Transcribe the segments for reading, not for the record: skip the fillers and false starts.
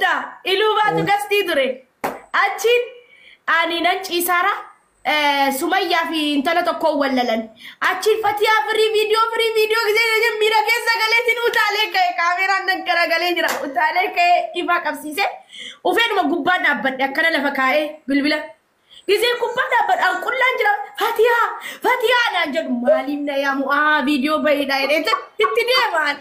بيتا إلو باتو قصدي دري أجين أني ننشي سارة سمية في انتلتو كووللن أجين فتيا فري فيديو كذا نجم ميرا كيسا قلتين وتعليك كاميرا ننكرا قلتين وتعليك إفا كبسيسة وفين ما قبانا أبدا كنا لفكاي بلبلا إذا كبانا أبدا أقول لنجرا فتيا ننجر مالينا يا مؤا فيديو بيدا تتدي مان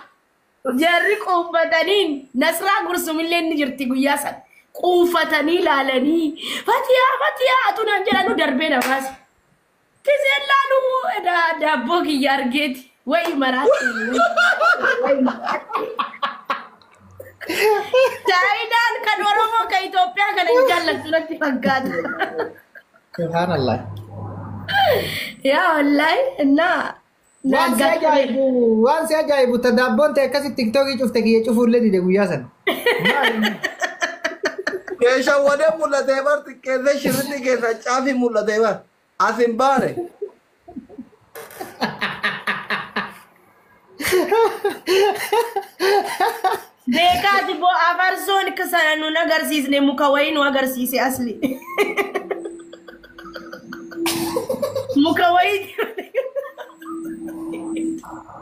جاري قوفتنين نسرا قرسو من لين نجرتي قياسا قوفتني لالني فتيا أتونا نجرانو دربينا باس كزين لانو دابوك يارجيت وي مراتي Chainan kan Oromo ke Ethiopia kan jalan surat diangkat. Subhanallah. Ya Allah, Wan saya ibu tadabbon teh kasih TikTok itu teh cufu le di guyasan. Kesha wade mulla debar keze shirni keza chafi mulla debar. Asim bare. देखा जी वो आवार जोन कसरनु नगर सीस ने मुकवई नु अगर सीसे असली मुकवई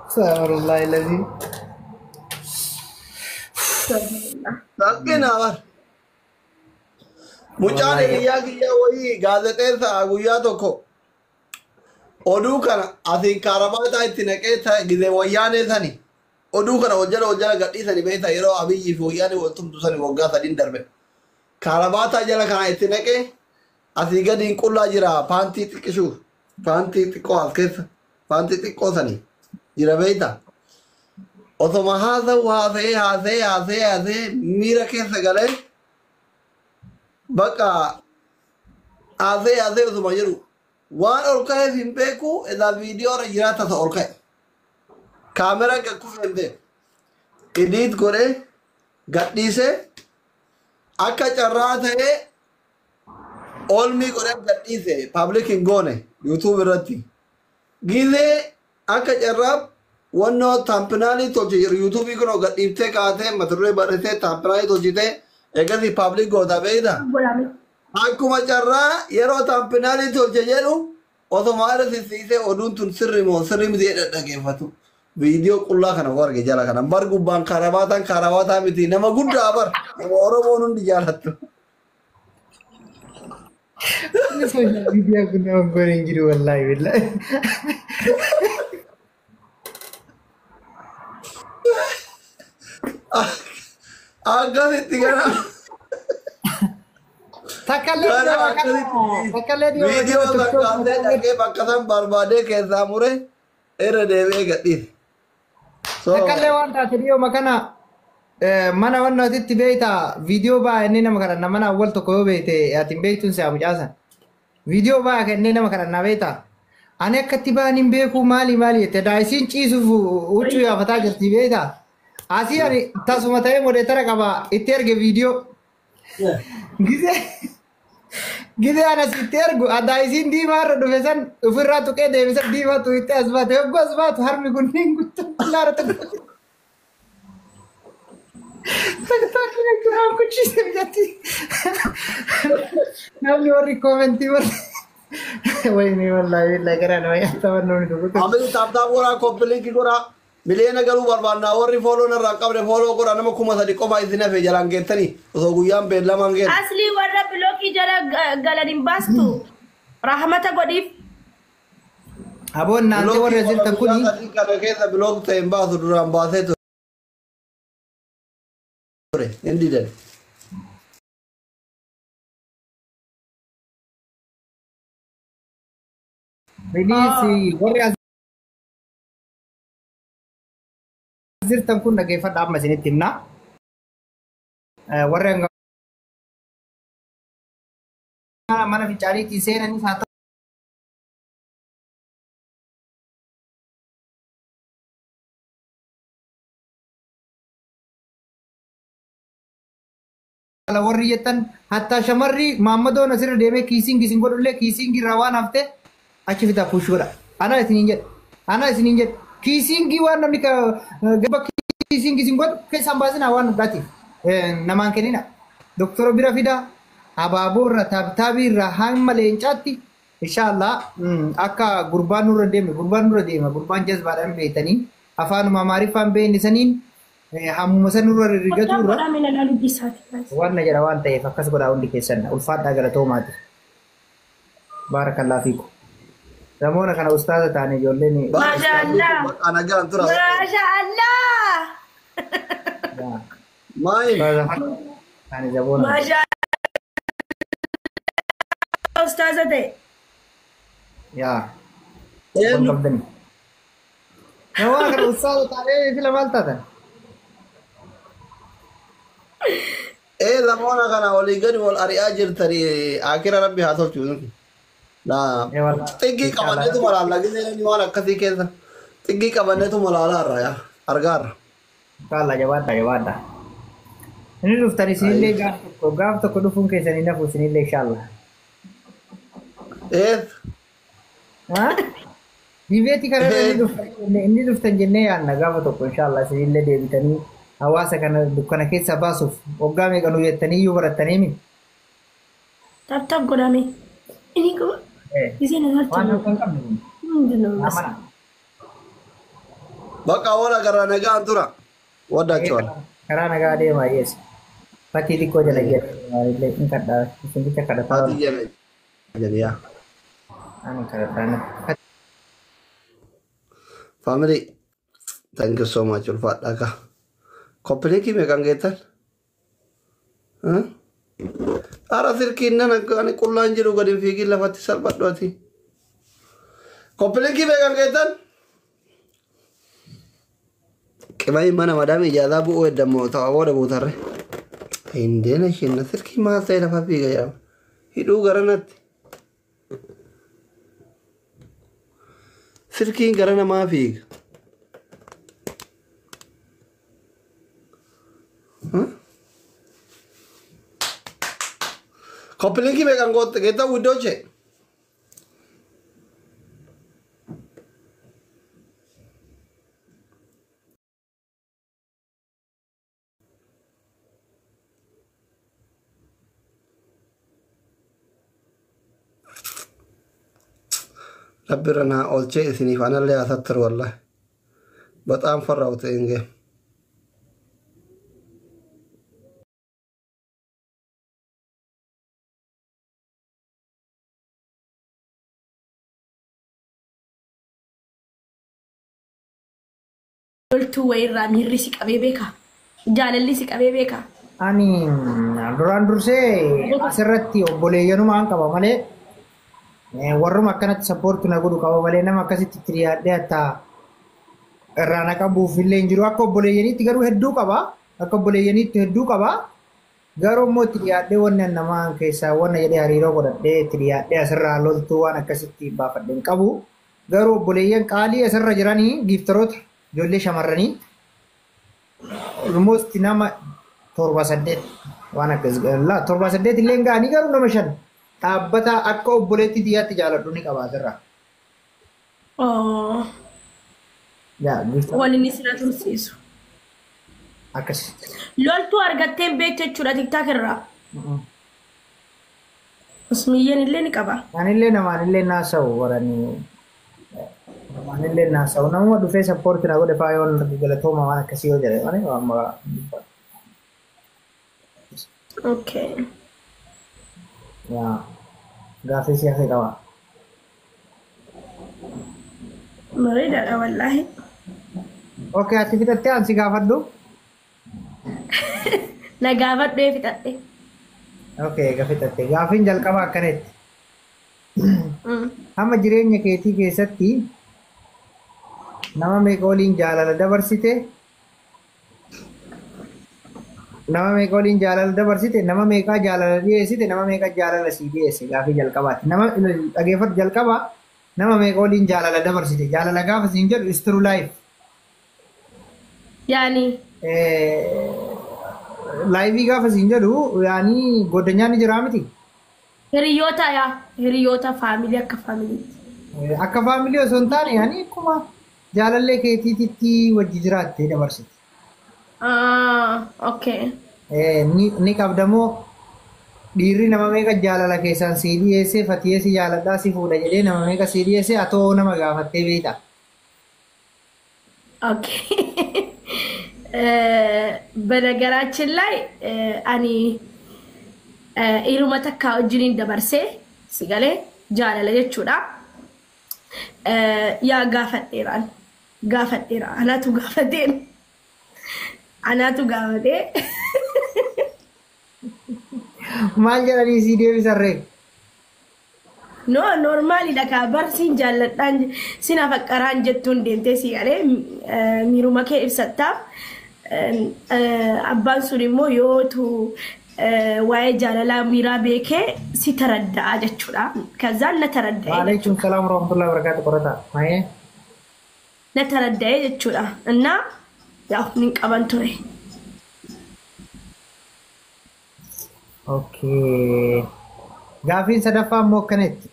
Subhanallah lagi. Sakin awar. Mucane giya woi gazeteer sa guya tokko. Odu kana ati karabata itinake tha gize wayane thani. Odu kana hojjala gadhi sani beeta yero abiyyi fi wayane waltum tusani wagga sadin darbe. Karabata jala kana itinake ati gadin qulla jira panti tikishu panti tikko askesa panti tikko sani jira beeta. Otoma haase mira keessa galee bakka haase otoma jiru waan ol ka'eef hin beeku edaa viidiyoo irra jiraata ta'a ol ka'e kaameraan kan kufe hin beeku ediit godhee gadhiisee akka carraa ta'ee oolmii godhee gadhiisee paabliik hin goone yuutuub irratti gizee akka carraa Wano tampinali toji YouTube ikono gadipte kaate mature barete tampinali tojite egasi public goda beida. Aku macarra yero tampinali toji jeru otomare sise odun tun sirri dia dage fatu video kulla kana warge jala kana bargu ban karawata miti nama gudda bar oromo nun di jalattu. Video kuna goreng jiru wallahi billahi. Agak tinggal. Takale video takale jake pakatan barbade ke samure era dewe gati. So takale wanta video makana mana wanna titti beita video ba enina makana mana awal to ko beite atin beitun se amujasa video ba ke enina makana na beita ane katiba nim beku mali te daisin chisu uchu ya fata garti beita Asiari tasuma tayo mo detara kaba iterge video. Gide ana sitergo ada izin di mar do besan ufirra to ke de besan di ma to ite asbat yo asbat harmi gunning guttu lara to. Tak ni kurang kuchi se jati. Nabi ori commenti war. Wai ni wallahi lagara no ya tawanno ni to. Abil tabda gora kopli ki gora Milena galu barbanna warri follow na raqabre follow ko anama kuma sadi ko ba izina fe jalan getani so guyam be lamange asli warra bloki jara galadin bastu rahmata godif abon nante warra zilta kuni kada keza blog te embasu duran base to endi den ini si warra zirtan kun nage fada amma sini timna warra mana bicara ki sena ni satu ala warriyatan hatta shamarri Muhammadu Nasir deme kissing godulle kissing rawan hafte achi fita pushura ana isinin jet kissing wan namni ka gaba kissing god ke sambasin awan berarti namaan kennina. Doktora bira fida abaaboo irra taabtaabii irra hamma leencaatti inshallah akka gurbaan nurra deema gurbaan jazbaadhaan beeytanii afaanuma Amaariffaan beeynisaniin hammuma san nurra rigatu irra waan jira waan ta'eef akkas godhaa hundi keessan ulfaadhaa galatoomaati. Baarakallahu fiikum. Ramona kana ustaaza taane ijoolleen Mashallah. Ana gaan tura. Mashallah. Mai. taane Zabona. Mashallah. Ustaaza ta'e. Yaa. Eenyu? Qabdani. Ramona kana ustaaza taane fila maal taatan? Ramona kana walii gadi wal ari'aa jirtanii akira rabbi haa tolchu. Nah, tinggi kawannya itu malah lagi nih ni mana kasih kita tinggi kawannya itu malah lara ya argar. Kala jawaada. Ini dhuftani sinillee gaaf tokko dhufuun keessanii nafu sinillee inshallah. Dibeeti kana inni dhuftan jennee yaadna gaafa tokko inshallah sinillee deebitanii hawaasa kana dukkana keessa baasuuf waggaa meeqa nu jettanii iyyuu barattaniimi. Tab godhame. Ini kok isiin irratti Waan kan qabne kun. Amana. Bakka wala gara nagaan tura. Wadda cuan. Karaa nagaa deemaa yes. Fakkii xiqqoo jala jedha maalillee in kadhaa isin bicha kadhataa. Hati jadi ya. Ani kadhataa. Family, thank you so much Ulfat Daka. Kopli ki megang getan? Ara sirkinna nakani kullan jiru gadin figi lafati salbat doati. Kopli ki megang getan? Kebai mana madam ijazah bu udah mau tahu ada butar. Indena shinna sirki mal saya dapat figi ya. Hidu garanat. Sirki garana ma figi. Kopli ki megang kita udah cek. ربي رنا أول شيء ثني فأنا اللي أثر والله بطعم فرّوت إنجي Loltuu wayirraa miirri si qabee beeka. Jaalalli si qabee beeka. Ani duraan dursee asirratti obboleeyyanumaan qaba malee warruma akkanatti sappoortu na godhu qaba malee nama akkasitti itti dhiyaadhee hatta irraa na qabuuf illee hin jiru. Akka obboleeyyaniitti garuu hedduu qaba. Akka obboleeyyaniitti hedduu qaba. Garuu immoo itti dhiyaadhee wanna namaan keessaa wanna jedhee hariiroo godhadhee itti dhiyaadhee asirraa loltuu waan akkasitti baafadhee hin qabu. Garuu obboleeyyan qaalii asirra jiranii giiftaroota ijoollee shamarranii almost nama 7-8 waan akkas galla 7-8 illee ga'anii garuu nama 5 dhaabbata akka obboleetti xiyyaatti jaaladhu ni qaba asirraa. Wal inni sirra tursiisu. Akkas. Loltuu argattee beekte jechuudha tiktaak irraa. Usmiyyeen illee ni qaba. Anillee namaan illee naasa'u waranii. Anillee naasa'u namuma dhufee sappoorti na godhe faa yoon galatooma waan akkasii yoo jedhe waan amma. Okay. Yaa gaaffii siyaasee qaba. Bareedaadha wallaahi. Okay ati fixattee ansi gaafadhu. Na gaafadhee fixadhe. Okay gaafitatte gaaffiin jalqaba akkanetti. Amma jireenya keetii keessatti nama meeqa waliin jaalala dabarsite? Nama meeqa waliin jaalala dabarsite? Nama meeqa jaalala dhiyeessite? Nama meeqa jaalala sii dhiyeesse? Gaaffii jalqabaati. Nama dhageeffatu jalqaba nama meeqa waliin jaalala dabarsite? Jaalala gaafa siin jedhu is true life. Yaani. Laayivii gaafa siin jedhu yaani godanyaan ni jiraa miti? Hiriyoota faamilii akka faamiliitti. Akka faamilii osoo hin taane yaani akkuma jaalallee keetiitti wajji jiraattee dabarsite. Okay. ni qabdamoo dhiirri nama meeqa jaalala keessaan sii dhiyeessee fatiyee si jaaladhaa si fuudha jedhee nama meeqa sii dhiyeessee atoo nama gaafattee beekta. በነገራችን ላይ አኒ ኢሩማ ተካ ወጅኒን ደበርሴ ሲገሌ ጃለለ ጀቹዳ ያ ጋፈጤራን ጋፈጤራ አናቱ ጋፈጤን አናቱ ጋፈጤ maal jedhanii sii deebisarree? No, normally daka barsiin jaalladhaan sina faqqaraan jettuun deemtee si galee miiruma kee ibsatta. Abbaan sun immoo yootu waa'ee jaalalaa miiraa beekee si taradda'a jechuudha. Kazaan na taradda'e. Waalaikum salaam warahmatullahi wabarakatuh qorata. Maayee? Na taradda'e jechuudha. Innaa yaa nin qaban ture. Okay. Gaafiin sadaffaa immoo akkanatti.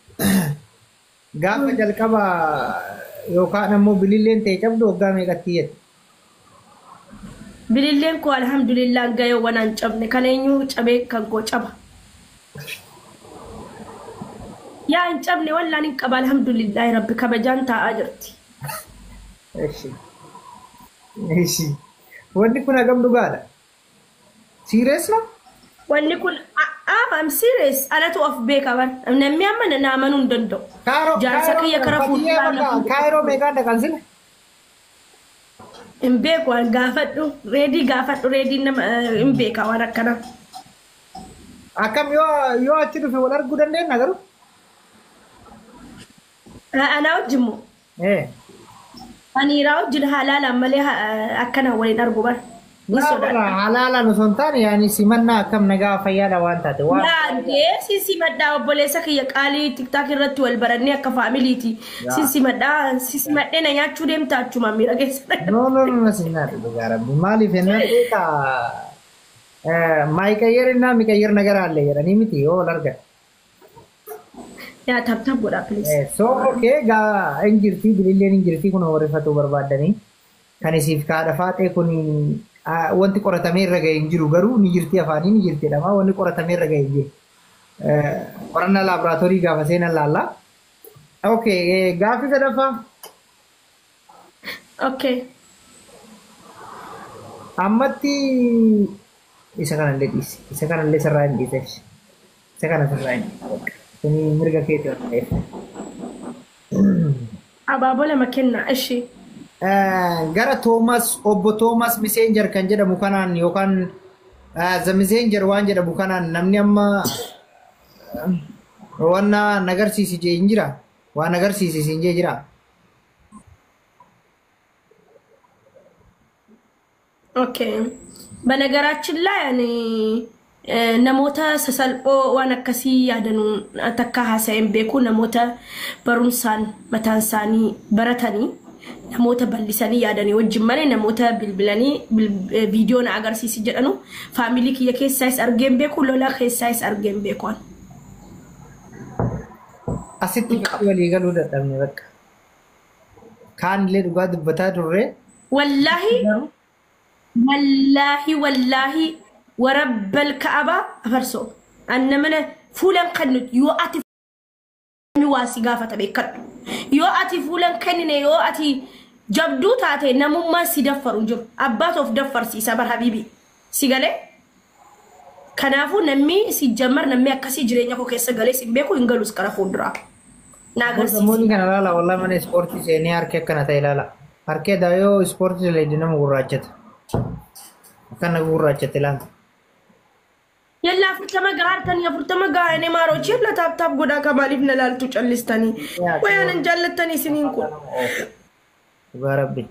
Gaafa jalqaba yookaan ammoo bililleen ta'e cabdu waggaa meeqatti jedhu? Bililleen koo alhamdulillah gayoo wanaan cabne kan eenyu cabee kan koo caba. Yaa hin cabne wallaan hin qaba alhamdulillah rabbi kabajaan taa'aa jirti. Eshi. Wanni kun hagam dhugaadha? Serious no? Wanni kun I'm serious. Anatu of bekaban. Namni amma na amanu ndondo. Jaarsa kiyya kara fuudhaa. Kaayiroo meeqaadha kan sila? Hin beeku waan gaafadhu. Reedii nama hin beeka waan akkana. Akkam yoo achi dhufe wal arguu dandeenya garuu? Ana wajjin moo? Ani raa wajjin halaalaan malee akkana waliin argu bara. Halala nusontaan yaani simannaa akkam nagaa fayyaadha waan taate waan simadhaa obboleessa kiyya qaalii tiktaak irratti wal barannee akka faamiliiti simadhee na nyaachuu deemta achuma miira keessa no sinnaadha dhugaa rabbi maaliif ennaa dheeta maayikayyerinaa mikayyir nagaraallee jedhanii miti yoo wal argan yaa tabtab godhaa please so okay gaa injirtii bililleen injirtii kun warrifatuu barbaaddanii kan isiif kaadha faatee kun wanti qoratamee irra ga'e hin jiru garuu ni jirti afaanii ni jirti jedhama wanti qoratamee irra ga'e hin jiru qorannaa laaboraatoorii gaafa seenan laalla. Okay gaaffii sadaffaa. Okay. Ammatti isa kanallee dhiisi isa kanallee sirraa hin dhiise isa kana sirraa hin kuni mirga keetii waan ta'eef. Abaaboo lama kenna ishee. Gara Toomas obbo Toomas Messenger kan jedhamu kanaan yookaan The Messenger waan jedhamu kanaan namni amma waan nagarsiisi jee hin jira waan nagarsiisi hin jee jira. Okay. በነገራችን ላይ እኔ namoota sasalphoo waan akkasii yaadanu takka haasa'een beeku namoota barumsaan mataan isaanii baratanii namoota bal'isanii yaadanii wajjin malee namoota bilbilanii viidiyoo na agarsiisi jedhanu faamilii kiyya keessaayis argeen beeku lola keessaayis argeen beekuan. Asitti walii galuu dadhabne bakka kaan illee dhugaa dubbataa turre. Wallahi ورب الكعبة أفرسو أنا من فلان كنت يوأتي نواسي قافة بيكت يوأتي فلان كنني يوأتي جبدو تاتي نمو ما سيدفر وجب أبات of دفر سي سابر حبيبي سيغالي كنافو نمي سيجمر نمي أكاسي جرين يكو كيسا غالي سيبكو إنغالوس كرافو درا ناغر سيسي موني كان لالا والله من سبورتي سيني أركي كانت لالا أركي دايو سبورتي لدينا مغراجت كان مغراجت لالا يلا فرتما قارتني يا فرتما قايني ما روتشي لا تاب قدا كمالي بنا لالتو تشلستني وين انجلتني سنين كل يا ربي